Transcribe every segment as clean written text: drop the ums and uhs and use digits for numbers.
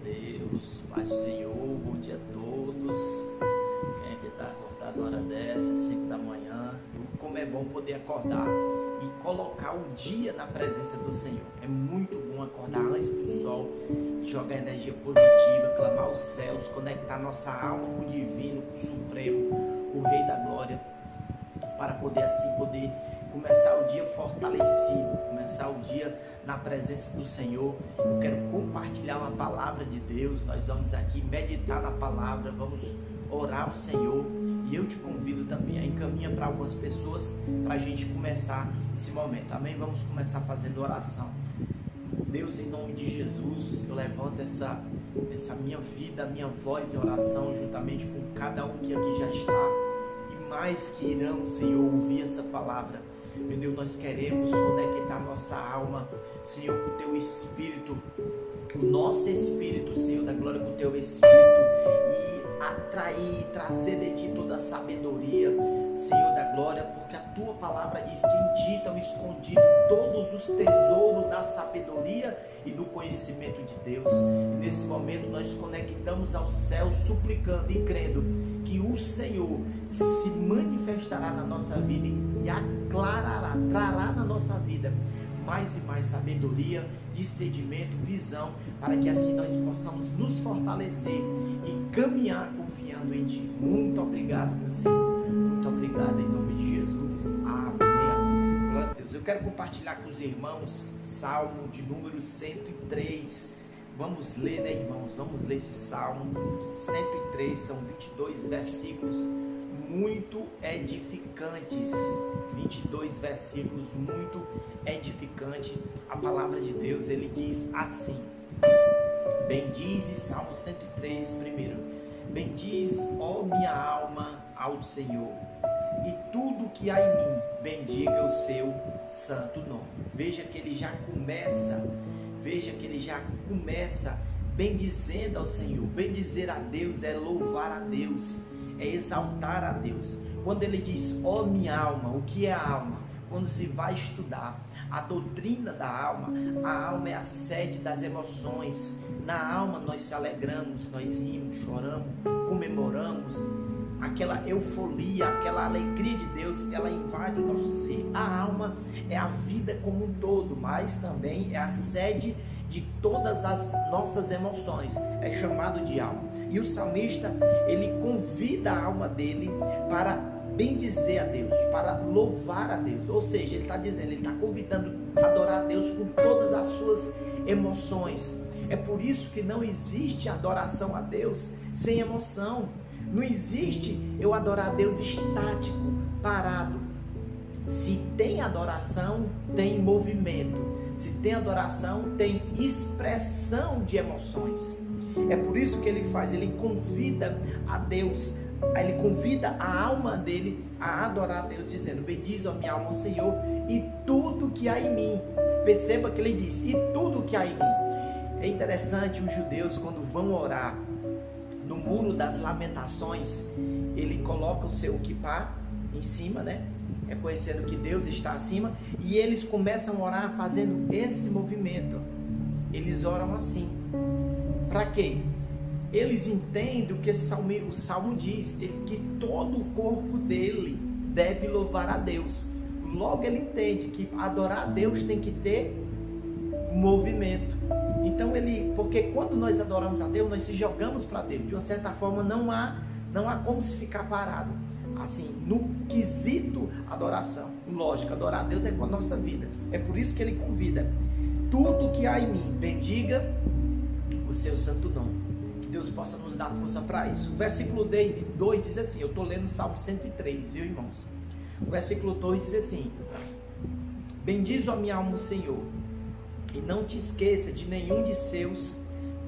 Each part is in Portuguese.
Deus, paz do Senhor, bom dia a todos. Quem é que está acordado uma hora dessa, 5 da manhã? Como é bom poder acordar e colocar o dia na presença do Senhor. É muito bom acordar antes do sol, jogar energia positiva, clamar os céus, conectar nossa alma com o divino, com o supremo, com o Rei da Glória, para poder começar o dia fortalecido, começar o dia na presença do Senhor. Eu quero compartilhar uma palavra de Deus. Nós vamos aqui meditar na palavra, vamos orar ao Senhor, e eu te convido também a encaminhar para algumas pessoas para a gente começar esse momento, amém? Vamos começar fazendo oração. Deus, em nome de Jesus, eu levanto essa minha vida, minha voz em oração, juntamente com cada um que aqui já está, e mais que irão, Senhor, ouvir essa palavra. Meu Deus, nós queremos conectar nossa alma, Senhor, com o Teu Espírito, o nosso Espírito, Senhor, da glória, com o Teu Espírito, e atrair, trazer de Ti toda a sabedoria, Senhor da glória, porque a Tua palavra diz que em Ti estão escondidos todos os tesouros da sabedoria e do conhecimento de Deus. E nesse momento nós conectamos ao céu, suplicando e crendo que o Senhor se manifestará na nossa vida e aclarará, trará na nossa vida mais e mais sabedoria, discernimento, visão, para que assim nós possamos nos fortalecer e caminhar confiando em Ti. Muito obrigado, meu Senhor. Muito obrigado em nome de Jesus. Amém. Glória a Deus. Eu quero compartilhar com os irmãos Salmo de número 103. Vamos ler, né, irmãos? Vamos ler esse Salmo 103, são 22 versículos muito edificantes. 22 versículos muito edificantes. A palavra de Deus, ele diz assim: bendize, Salmo 103, primeiro. Bendize, ó minha alma, ao Senhor, e tudo que há em mim, bendiga o seu santo nome. Veja que ele já começa bendizendo ao Senhor. Bendizer a Deus é louvar a Deus, é exaltar a Deus. Quando ele diz, ó minha alma, o que é a alma? Quando se vai estudar a doutrina da alma, a alma é a sede das emoções. Na alma nós se alegramos, nós rimos, choramos, comemoramos. Aquela euforia, aquela alegria de Deus, ela invade o nosso ser. A alma é a vida como um todo, mas também é a sede de todas as nossas emoções. É chamado de alma. E o salmista, ele convida a alma dele para bendizer a Deus, para louvar a Deus. Ou seja, ele está dizendo, ele está convidando a adorar a Deus com todas as suas emoções. É por isso que não existe adoração a Deus sem emoção. Não existe eu adorar a Deus estático, parado. Se tem adoração, tem movimento. Se tem adoração, tem expressão de emoções. É por isso que ele faz, ele convida a Deus, ele convida a alma dele a adorar a Deus, dizendo, bendize a minha alma ao Senhor e tudo que há em mim. Perceba que ele diz, e tudo que há em mim. É interessante, os judeus, quando vão orar, no muro das lamentações, ele coloca o seu kippá em cima, né? Reconhecendo que Deus está acima, e eles começam a orar fazendo esse movimento. Eles oram assim. Para quê? Eles entendem o que o Salmo diz, que todo o corpo dele deve louvar a Deus. Logo ele entende que adorar a Deus tem que ter movimento. Então porque quando nós adoramos a Deus, nós se jogamos para Deus. De uma certa forma não há como se ficar parado. Assim, no quesito adoração, lógico, adorar a Deus é com a nossa vida. É por isso que ele convida, tudo que há em mim, bendiga o seu santo nome. Que Deus possa nos dar força para isso. O versículo 2 diz assim, eu estou lendo o Salmo 103, viu, irmãos? O versículo 2 diz assim, bendize a minha alma o Senhor, e não te esqueça de nenhum de seus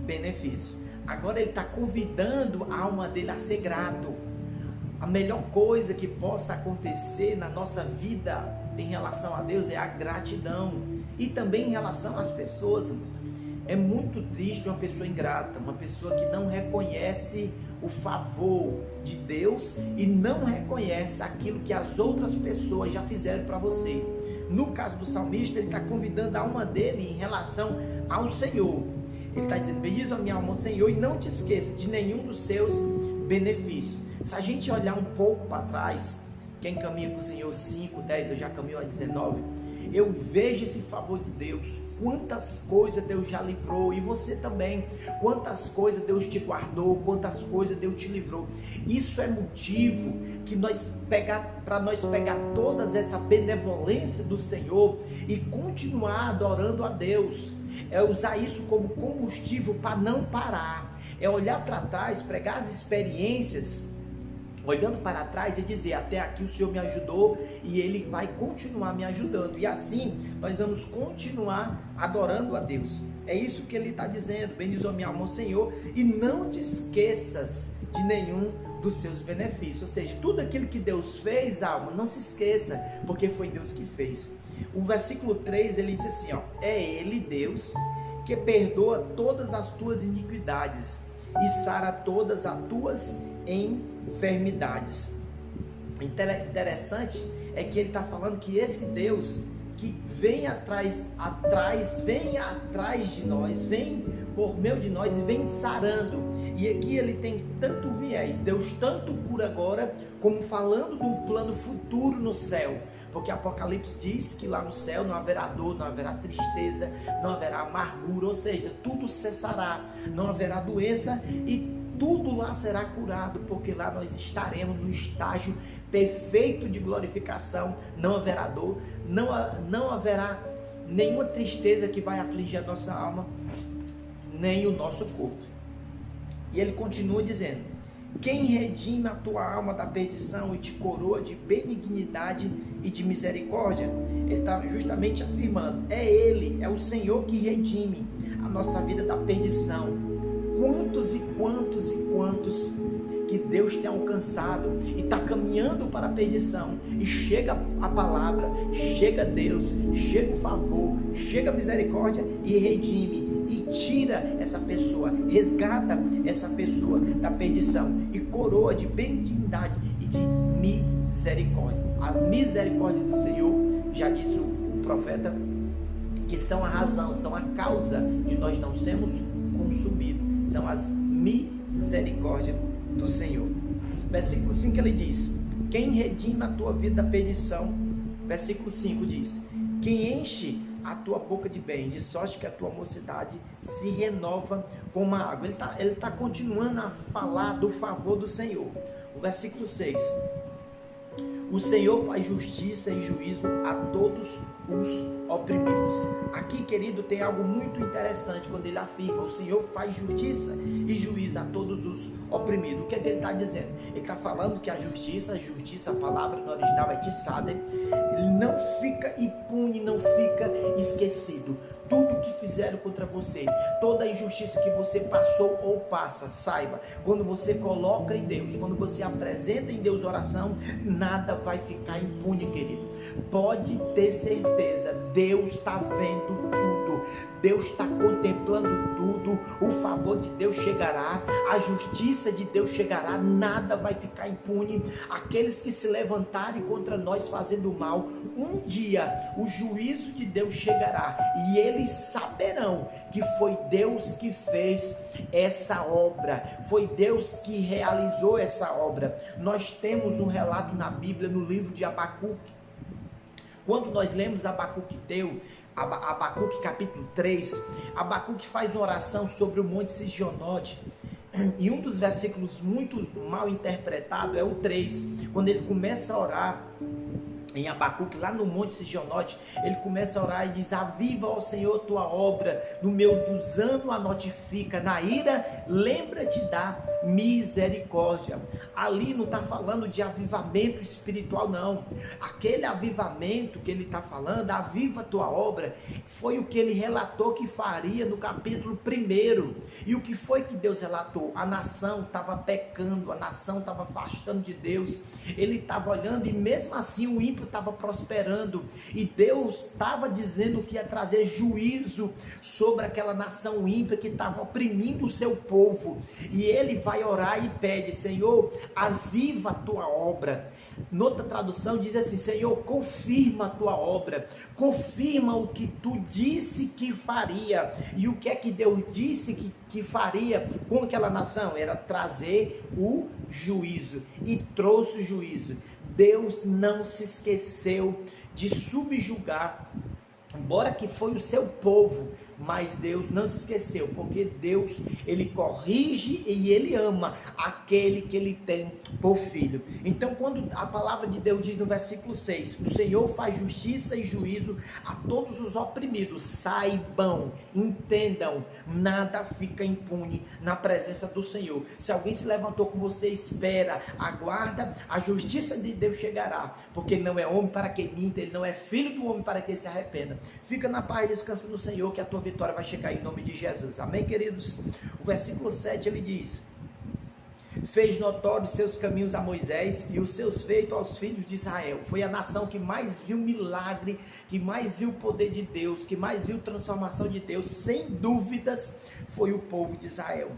benefícios. Agora ele está convidando a alma dele a ser grato. A melhor coisa que possa acontecer na nossa vida em relação a Deus é a gratidão. E também em relação às pessoas. É muito triste uma pessoa ingrata, uma pessoa que não reconhece o favor de Deus e não reconhece aquilo que as outras pessoas já fizeram para você. No caso do salmista, ele está convidando a alma dele em relação ao Senhor. Ele está dizendo: bendiz a minha alma ao Senhor e não te esqueça de nenhum dos seus benefícios. Se a gente olhar um pouco para trás, quem caminha com o Senhor 5, 10, eu já caminho a 19, eu vejo esse favor de Deus. Quantas coisas Deus já livrou, e você também. Quantas coisas Deus te guardou, quantas coisas Deus te livrou. Isso é motivo que para nós pegar toda essa benevolência do Senhor e continuar adorando a Deus. É usar isso como combustível para não parar. É olhar para trás, pregar as experiências, olhando para trás e dizer: até aqui o Senhor me ajudou e Ele vai continuar me ajudando. E assim nós vamos continuar adorando a Deus. É isso que Ele está dizendo: bendiz a minha alma ao Senhor e não te esqueças de nenhum dos seus benefícios. Ou seja, tudo aquilo que Deus fez, alma, não se esqueça, porque foi Deus que fez. O versículo 3, ele diz assim, ó: é Ele, Deus, que perdoa todas as tuas iniquidades e sara todas as tuas enfermidades. Interessante é que ele está falando que esse Deus que vem atrás de nós, vem por meio de nós e vem sarando. E aqui ele tem tanto viés, Deus tanto cura agora, como falando de um plano futuro no céu. Porque Apocalipse diz que lá no céu não haverá dor, não haverá tristeza, não haverá amargura, ou seja, tudo cessará, não haverá doença e tudo lá será curado, porque lá nós estaremos no estágio perfeito de glorificação. Não haverá dor, não haverá nenhuma tristeza que vai afligir a nossa alma, nem o nosso corpo. E ele continua dizendo: quem redime a tua alma da perdição e te coroa de benignidade e de misericórdia. Ele está justamente afirmando: é Ele, é o Senhor que redime a nossa vida da perdição. Quantos e quantos e quantos que Deus tem alcançado e está caminhando para a perdição, e chega a palavra, chega Deus, chega o favor, chega a misericórdia e redime e tira essa pessoa, resgata essa pessoa da perdição e coroa de benignidade e de misericórdia. A misericórdia do Senhor, já disse o profeta, que são a razão, são a causa de nós não sermos consumidos, são as misericórdias do Senhor. Versículo 5 ele diz: quem redime a tua vida da perdição. Versículo 5 diz: quem enche a tua boca de bem, de sorte que a tua mocidade se renova como a água. Ele tá continuando a falar do favor do Senhor. O versículo 6: o Senhor faz justiça e juízo a todos os oprimidos. Aqui, querido, tem algo muito interessante quando ele afirma: o Senhor faz justiça e juízo a todos os oprimidos. O que é que ele está dizendo? Ele está falando que a justiça, a palavra no original é tisade, ele não fica impune, não fica esquecido. Tudo que fizeram contra você, toda a injustiça que você passou ou passa, saiba, quando você coloca em Deus, quando você apresenta em Deus oração, nada vai ficar impune, querido. Pode ter certeza, Deus está vendo tudo, Deus está contemplando tudo, o favor de Deus chegará, a justiça de Deus chegará, nada vai ficar impune. Aqueles que se levantarem contra nós fazendo mal, um dia o juízo de Deus chegará e eles saberão que foi Deus que fez essa obra, foi Deus que realizou essa obra. Nós temos um relato na Bíblia, no livro de Abacuque. Quando nós lemos Abacuque capítulo 3, Abacuque faz uma oração sobre o Monte Sigionote. E um dos versículos muito mal interpretado é o 3, quando ele começa a orar em Abacuque, lá no Monte Sigionote, ele começa a orar e diz: aviva, ó Senhor, tua obra, no meio dos anos a notifica, na ira lembra-te da misericórdia. Ali não está falando de avivamento espiritual, não. Aquele avivamento que ele está falando, aviva a tua obra, foi o que ele relatou que faria no capítulo 1. E o que foi que Deus relatou? A nação estava pecando, a nação estava afastando de Deus, ele estava olhando e mesmo assim o ímpio estava prosperando, e Deus estava dizendo que ia trazer juízo sobre aquela nação ímpia que estava oprimindo o seu povo. E ele vai orar e pede: Senhor, aviva a tua obra, Noutra tradução diz assim: Senhor, confirma a tua obra, confirma o que tu disse que faria. E o que é que Deus disse que faria com aquela nação? Era trazer o juízo, e trouxe o juízo. Deus não se esqueceu de subjugar, embora que foi o seu povo, mas Deus não se esqueceu, porque Deus, ele corrige e ele ama aquele que ele tem por filho. Então, quando a palavra de Deus diz no versículo 6, o Senhor faz justiça e juízo a todos os oprimidos, saibam, entendam, nada fica impune na presença do Senhor. Se alguém se levantou com você, espera, aguarda, a justiça de Deus chegará, porque ele não é homem para que minta, ele não é filho do homem para que se arrependa. Fica na paz e descansa no Senhor, que a tua vitória vai chegar em nome de Jesus. Amém, queridos? O versículo 7 ele diz: fez notórios seus caminhos a Moisés e os seus feitos aos filhos de Israel. Foi a nação que mais viu milagre, que mais viu o poder de Deus, que mais viu transformação de Deus, sem dúvidas, foi o povo de Israel.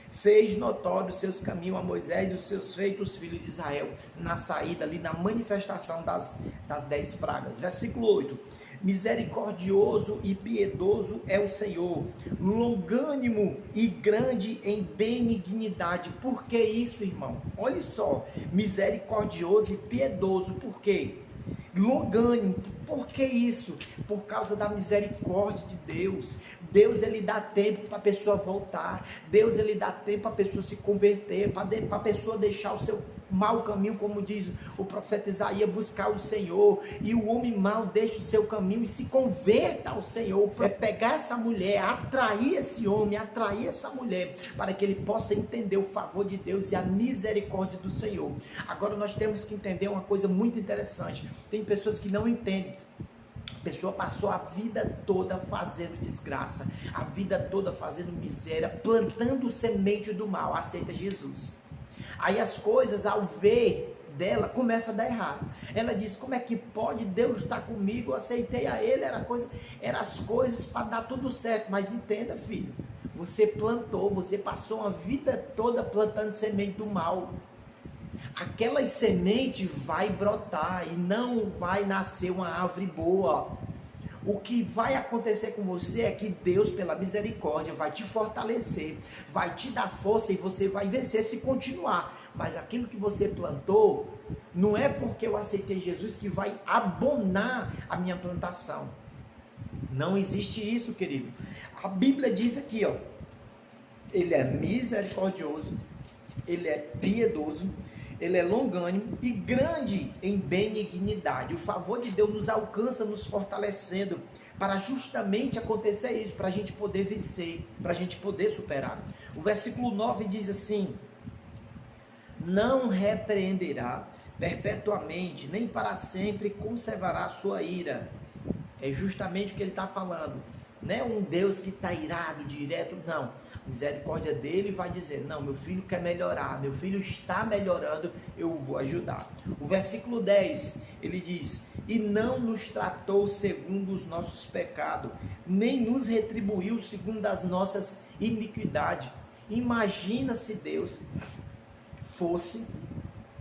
Fez notórios seus caminhos a Moisés e os seus feitos aos filhos de Israel, na saída ali, na manifestação das 10 pragas. Versículo 8: misericordioso e piedoso é o Senhor, longânimo e grande em benignidade. Por que isso, irmão? Olha só, misericordioso e piedoso, por quê? Longânimo, por que isso? Por causa da misericórdia de Deus. Deus, ele dá tempo para a pessoa voltar. Deus, ele dá tempo para a pessoa se converter, para a pessoa deixar o seu mau caminho, como diz o profeta Isaías, buscar o Senhor. E o homem mau deixa o seu caminho e se converta ao Senhor. É pegar essa mulher, atrair esse homem, atrair essa mulher, para que ele possa entender o favor de Deus e a misericórdia do Senhor. Agora nós temos que entender uma coisa muito interessante. Tem pessoas que não entendem. A pessoa passou a vida toda fazendo desgraça, a vida toda fazendo miséria, plantando semente do mal. Aceita Jesus. Aí as coisas, ao ver dela, começam a dar errado. Ela diz: como é que pode? Deus estar comigo, eu aceitei a ele, eram as coisas para dar tudo certo. Mas entenda, filho, você plantou, você passou uma vida toda plantando semente do mal. Aquela semente vai brotar e não vai nascer uma árvore boa. O que vai acontecer com você é que Deus, pela misericórdia, vai te fortalecer, vai te dar força e você vai vencer se continuar. Mas aquilo que você plantou, não é porque eu aceitei Jesus que vai abonar a minha plantação. Não existe isso, querido. A Bíblia diz aqui, ó, ele é misericordioso, ele é piedoso, ele é longânimo e grande em benignidade. O favor de Deus nos alcança, nos fortalecendo, para justamente acontecer isso, para a gente poder vencer, para a gente poder superar. O versículo 9 diz assim: não repreenderá perpetuamente, nem para sempre conservará sua ira. É justamente o que ele está falando. Não é um Deus que está irado direto, não. A misericórdia dele vai dizer: não, meu filho quer melhorar, meu filho está melhorando, eu vou ajudar. O versículo 10, ele diz: e não nos tratou segundo os nossos pecados, nem nos retribuiu segundo as nossas iniquidades. Imagina se Deus fosse,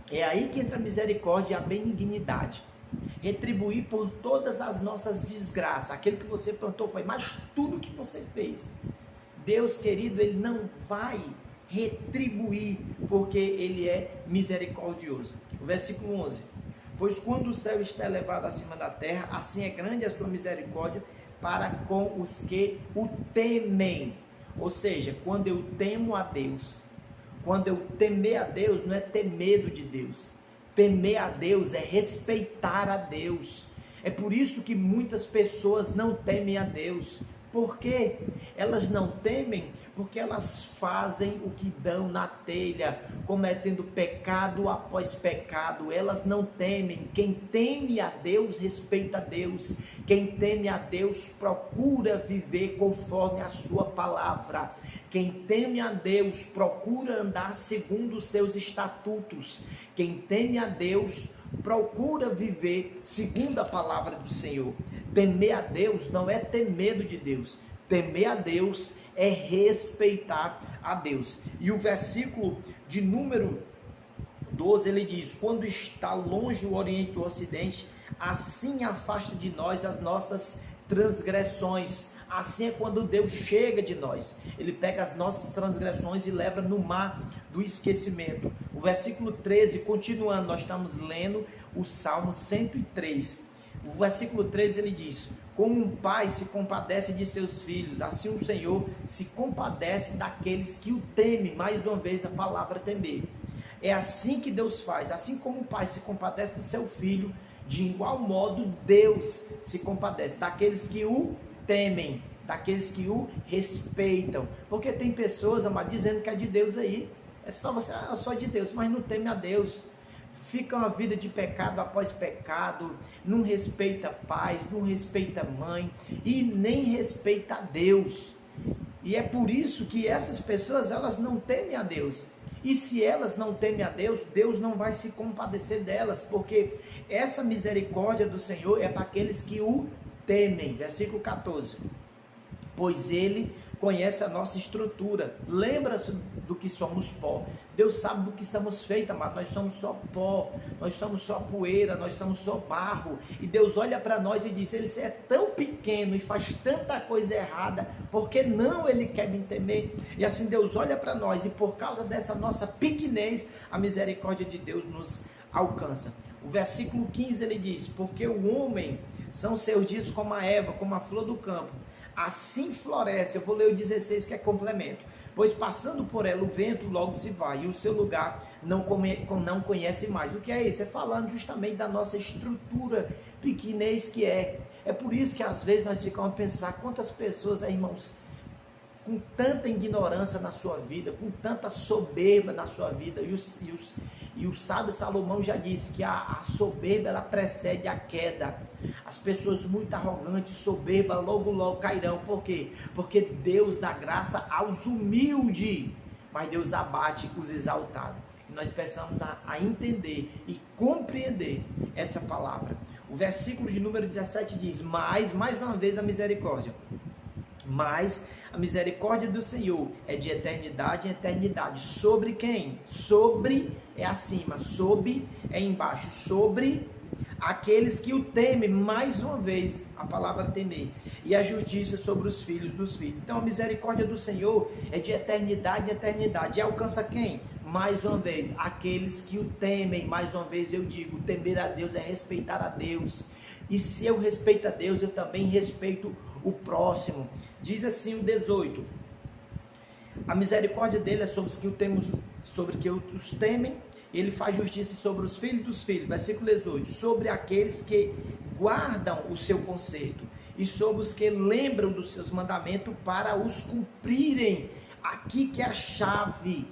é aí que entra a misericórdia e a benignidade, retribuir por todas as nossas desgraças. Aquilo que você plantou foi, mas tudo que você fez, Deus querido, ele não vai retribuir, porque ele é misericordioso. O versículo 11: pois quando o céu está elevado acima da terra, assim é grande a sua misericórdia para com os que o temem. Ou seja, quando eu temo a Deus, quando eu temer a Deus, não é ter medo de Deus. Temer a Deus é respeitar a Deus. É por isso que muitas pessoas não temem a Deus. Por quê? Elas não temem porque elas fazem o que dão na telha, cometendo pecado após pecado. Elas não temem. Quem teme a Deus, respeita a Deus. Quem teme a Deus, procura viver conforme a sua palavra. Quem teme a Deus, procura andar segundo os seus estatutos. Quem teme a Deus, procura viver segundo a palavra do Senhor. Temer a Deus não é ter medo de Deus. Temer a Deus é respeitar a Deus. E o versículo de número 12 ele diz: quando está longe o Oriente do Ocidente, assim afasta de nós as nossas transgressões. Assim é quando Deus chega de nós, Ele pega as nossas transgressões e leva no mar do esquecimento. O versículo 13, continuando, nós estamos lendo o Salmo 103. O versículo 13 ele diz: como um pai se compadece de seus filhos, assim o Senhor se compadece daqueles que o temem. Mais uma vez a palavra temer. É assim que Deus faz, assim como o pai se compadece do seu filho, de igual modo Deus se compadece daqueles que o temem, daqueles que o respeitam. Porque tem pessoas, amado, dizendo que é de Deus aí. É só você, eu sou de Deus, mas não teme a Deus. Fica uma vida de pecado após pecado, não respeita pais, não respeita mãe e nem respeita a Deus. E é por isso que essas pessoas, elas não temem a Deus. E se elas não temem a Deus, Deus não vai se compadecer delas, porque essa misericórdia do Senhor é para aqueles que o temem. Versículo 14. Pois Ele conhece a nossa estrutura, lembra-se do que somos pó. Deus sabe do que somos feitos, amado. Nós somos só pó, nós somos só poeira, nós somos só barro. E Deus olha para nós e diz: Ele é tão pequeno e faz tanta coisa errada, por que não Ele quer me temer? E assim Deus olha para nós, e por causa dessa nossa pequenez, a misericórdia de Deus nos alcança. O versículo 15 ele diz: porque o homem são seus dias como a erva, como a flor do campo, assim floresce. Eu vou ler o 16 que é complemento. Pois passando por ela o vento logo se vai, e o seu lugar não conhece mais. O que é isso? É falando justamente da nossa estrutura pequenez que é. É por isso que às vezes nós ficamos a pensar quantas pessoas, irmãos, com tanta ignorância na sua vida, com tanta soberba na sua vida, e o sábio Salomão já disse que a soberba ela precede a queda. As pessoas muito arrogantes, soberba, logo cairão. Por quê? Porque Deus dá graça aos humildes, mas Deus abate os exaltados. E nós precisamos a entender e compreender essa palavra. O versículo de número 17 diz: mais uma vez a misericórdia. Mas a misericórdia do Senhor é de eternidade em eternidade. Sobre quem? Sobre é acima, sobre é embaixo, sobre aqueles que o temem. Mais uma vez a palavra temer. E a justiça sobre os filhos dos filhos. Então a misericórdia do Senhor é de eternidade em eternidade. E alcança quem? Mais uma vez, aqueles que o temem. Mais uma vez eu digo, temer a Deus é respeitar a Deus. E se eu respeito a Deus, eu também respeito o próximo. Diz assim o 18: a misericórdia dele é sobre os que o temos, sobre que os temem. Ele faz justiça sobre os filhos dos filhos. Versículo 18: sobre aqueles que guardam o seu conserto e sobre os que lembram dos seus mandamentos para os cumprirem. Aqui que é a chave.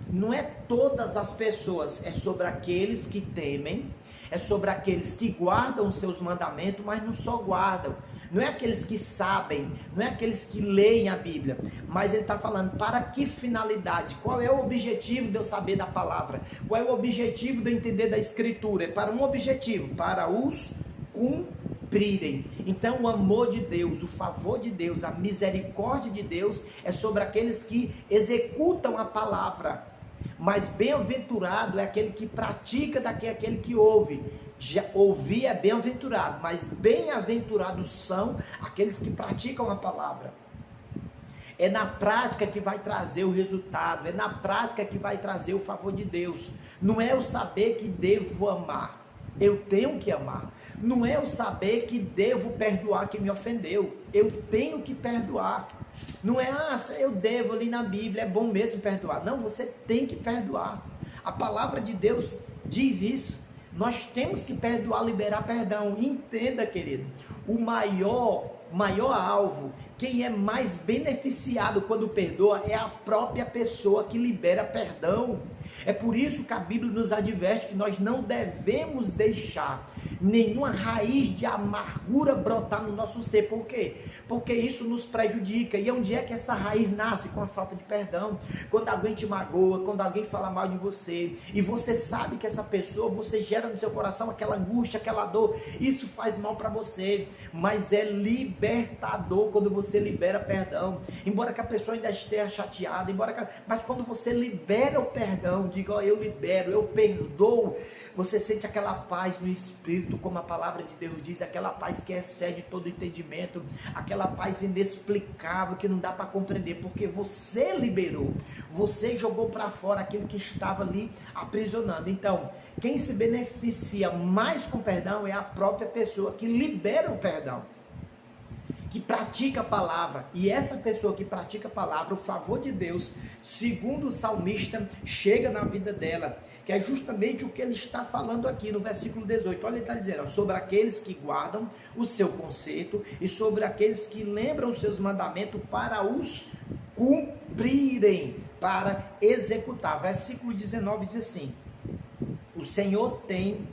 Não é todas as pessoas, é sobre aqueles que temem, é sobre aqueles que guardam os seus mandamentos, mas não só guardam. Não é aqueles que sabem, não é aqueles que leem a Bíblia, mas ele está falando para que finalidade, qual é o objetivo de eu saber da palavra, qual é o objetivo de eu entender da Escritura. É para um objetivo, para os cumprirem. Então o amor de Deus, o favor de Deus, a misericórdia de Deus é sobre aqueles que executam a palavra. Mas bem-aventurado é aquele que pratica daquele que ouve. Já ouvir é bem-aventurado, mas bem-aventurados são aqueles que praticam a palavra. É na prática que vai trazer o resultado, é na prática que vai trazer o favor de Deus. Não é eu saber que devo amar, eu tenho que amar. Não é eu saber que devo perdoar quem me ofendeu, eu tenho que perdoar. Não é, eu devo ali na Bíblia, é bom mesmo perdoar. Não, você tem que perdoar. A palavra de Deus diz isso. Nós temos que perdoar, liberar perdão. Entenda, querido, o maior alvo, quem é mais beneficiado quando perdoa é a própria pessoa que libera perdão. É por isso que a Bíblia nos adverte que nós não devemos deixar nenhuma raiz de amargura brotar no nosso ser. Por quê? Porque isso nos prejudica. E onde é que essa raiz nasce? Com a falta de perdão. Quando alguém te magoa, quando alguém fala mal de você, e você sabe que essa pessoa, você gera no seu coração aquela angústia, aquela dor, isso faz mal para você, mas é libertador quando você libera perdão. Embora que a pessoa ainda esteja chateada, mas quando você libera o perdão, diga, ó, eu libero, eu perdoo, você sente aquela paz no espírito, como a palavra de Deus diz, aquela paz que excede todo entendimento, aquela paz inexplicável que não dá para compreender, porque você liberou, você jogou para fora aquilo que estava ali aprisionando. Então, quem se beneficia mais com perdão é a própria pessoa que libera o perdão, que pratica a palavra. E essa pessoa que pratica a palavra, o favor de Deus, segundo o salmista, chega na vida dela, que é justamente o que ele está falando aqui no versículo 18. Olha, ele está dizendo, ó, sobre aqueles que guardam o seu conserto e sobre aqueles que lembram os seus mandamentos para os cumprirem, para executar. Versículo 19 diz assim: o Senhor tem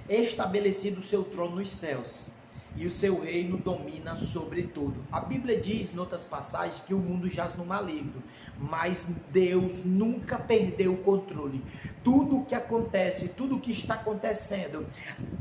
estabelecido o seu trono nos céus, e o seu reino domina sobre tudo. A Bíblia diz, em outras passagens, que o mundo jaz no maligno, mas Deus nunca perdeu o controle. Tudo o que acontece, tudo o que está acontecendo,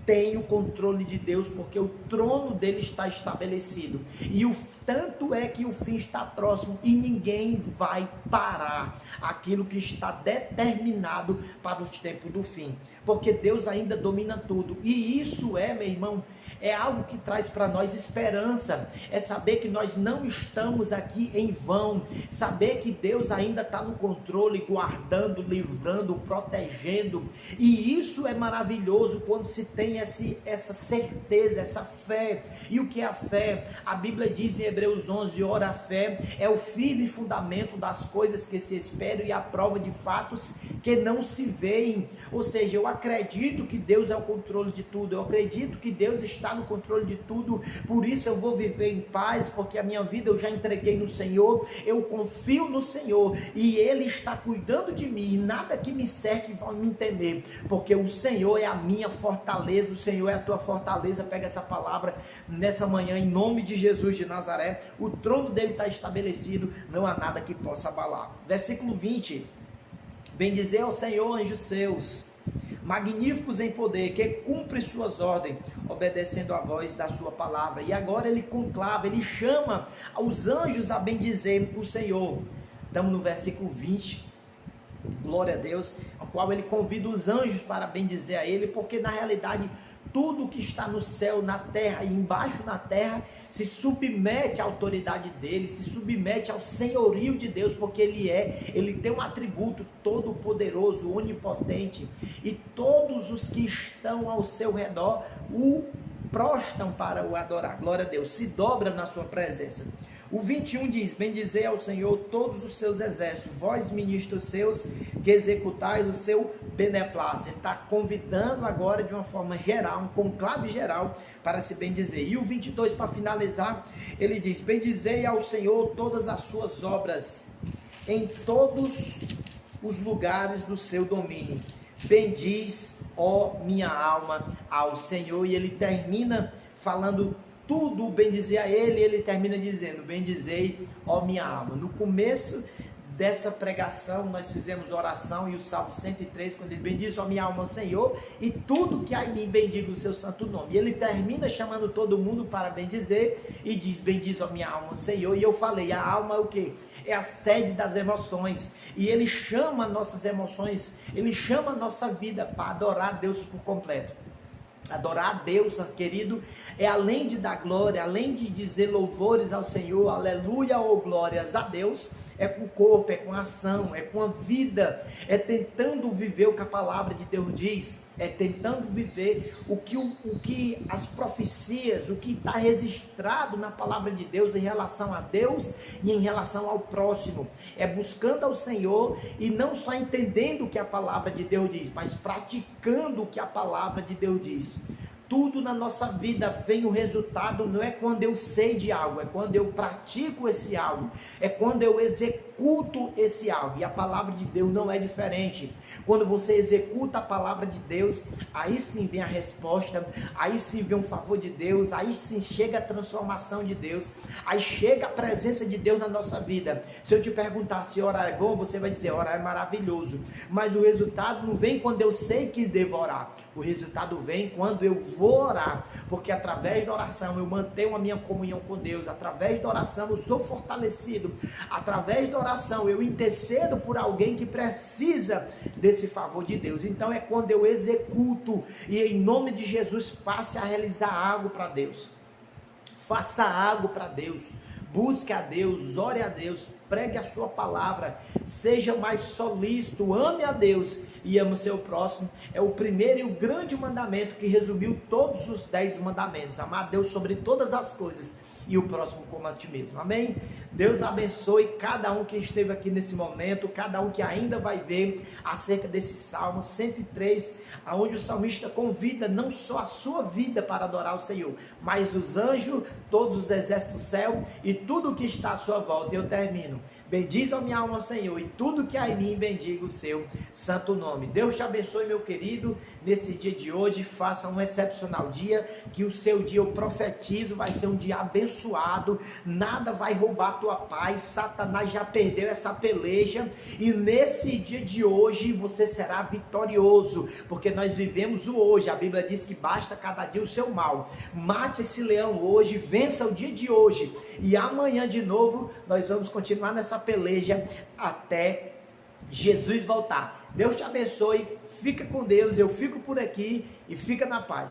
tem o controle de Deus, porque o trono dele está estabelecido. E tanto é que o fim está próximo e ninguém vai parar aquilo que está determinado para os tempos do fim, porque Deus ainda domina tudo. E isso meu irmão, é algo que traz para nós esperança, é saber que nós não estamos aqui em vão, saber que Deus ainda está no controle, guardando, livrando, protegendo. E isso é maravilhoso quando se tem essa certeza, essa fé. E o que é a fé? A Bíblia diz em Hebreus 11, ora, a fé é o firme fundamento das coisas que se esperam e a prova de fatos que não se veem. Ou seja, eu acredito que Deus é o controle de tudo, eu acredito que Deus está no controle de tudo, por isso eu vou viver em paz, porque a minha vida eu já entreguei no Senhor, eu confio no Senhor, e Ele está cuidando de mim, e nada que me cerque vai me entender, porque o Senhor é a minha fortaleza, o Senhor é a tua fortaleza. Pega essa palavra nessa manhã, em nome de Jesus de Nazaré. O trono dele está estabelecido, não há nada que possa abalar. Versículo 20, bendizer ao Senhor, anjos seus, magníficos em poder, que cumpre suas ordens, obedecendo a voz da sua palavra. E agora ele conclava, ele chama os anjos a bendizer o Senhor. Estamos no versículo 20, glória a Deus, ao qual ele convida os anjos para bendizer a ele, porque na realidade tudo que está no céu, na terra e embaixo na terra se submete à autoridade dele, se submete ao senhorio de Deus, porque ele tem um atributo todo poderoso, onipotente, e todos os que estão ao seu redor o prostam para o adorar. Glória a Deus, se dobra na sua presença. O 21 diz, bendizei ao Senhor todos os seus exércitos, vós ministros seus, que executais o seu beneplácito. Ele está convidando agora de uma forma geral, um conclave geral, para se bendizer. E o 22, para finalizar, ele diz, bendizei ao Senhor todas as suas obras, em todos os lugares do seu domínio. Bendiz, ó minha alma, ao Senhor. E ele termina falando tudo, bendizer a ele, ele termina dizendo, bendizei, ó minha alma. No começo dessa pregação, nós fizemos oração e o Salmo 103, quando ele bendiz, ó minha alma, ao Senhor, e tudo que há em mim bendiga o seu santo nome. E ele termina chamando todo mundo para bendizer, e diz, bendiz, ó minha alma, ao Senhor. E eu falei, a alma é o quê? É a sede das emoções, e ele chama nossas emoções, ele chama a nossa vida para adorar a Deus por completo. Adorar a Deus, querido, é além de dar glória, além de dizer louvores ao Senhor, aleluia ou glórias a Deus, é com o corpo, é com a ação, é com a vida, é tentando viver o que a palavra de Deus diz, é tentando viver o que as profecias, o que está registrado na palavra de Deus em relação a Deus e em relação ao próximo, é buscando ao Senhor e não só entendendo o que a palavra de Deus diz, mas praticando o que a palavra de Deus diz. Tudo na nossa vida vem o resultado, não é quando eu sei de algo, é quando eu pratico esse algo, é quando eu executo esse algo. E a palavra de Deus não é diferente. Quando você executa a palavra de Deus, aí sim vem a resposta, aí sim vem o favor de Deus, aí sim chega a transformação de Deus, aí chega a presença de Deus na nossa vida. Se eu te perguntar se orar é bom, você vai dizer, orar é maravilhoso, mas o resultado não vem quando eu sei que devo orar, o resultado vem quando eu vou orar, porque através da oração eu mantenho a minha comunhão com Deus, através da oração eu sou fortalecido, através da oração eu intercedo por alguém que precisa desse favor de Deus. Então é quando eu executo, e em nome de Jesus passe a realizar algo para Deus, faça algo para Deus, busque a Deus, ore a Deus, pregue a sua palavra, seja mais solícito, ame a Deus e ame o seu próximo. É o primeiro e o grande mandamento que resumiu todos os 10 mandamentos: amar a Deus sobre todas as coisas e o próximo como a ti mesmo. Amém? Deus abençoe cada um que esteve aqui nesse momento, cada um que ainda vai ver acerca desse Salmo 103, aonde o salmista convida não só a sua vida para adorar o Senhor, mas os anjos, todos os exércitos do céu e tudo que está à sua volta. E eu termino: bendiz a minha alma, Senhor, e tudo que há em mim bendiga o seu santo nome. Deus te abençoe, meu querido, nesse dia de hoje. Faça um excepcional dia, que o seu dia, eu profetizo, vai ser um dia abençoado, nada vai roubar a tua paz, Satanás já perdeu essa peleja, e nesse dia de hoje você será vitorioso, porque nós vivemos o hoje. A Bíblia diz que basta cada dia o seu mal. Mate esse leão hoje, vença o dia de hoje, e amanhã de novo nós vamos continuar nessa peleja até Jesus voltar. Deus te abençoe, fica com Deus, eu fico por aqui e fica na paz.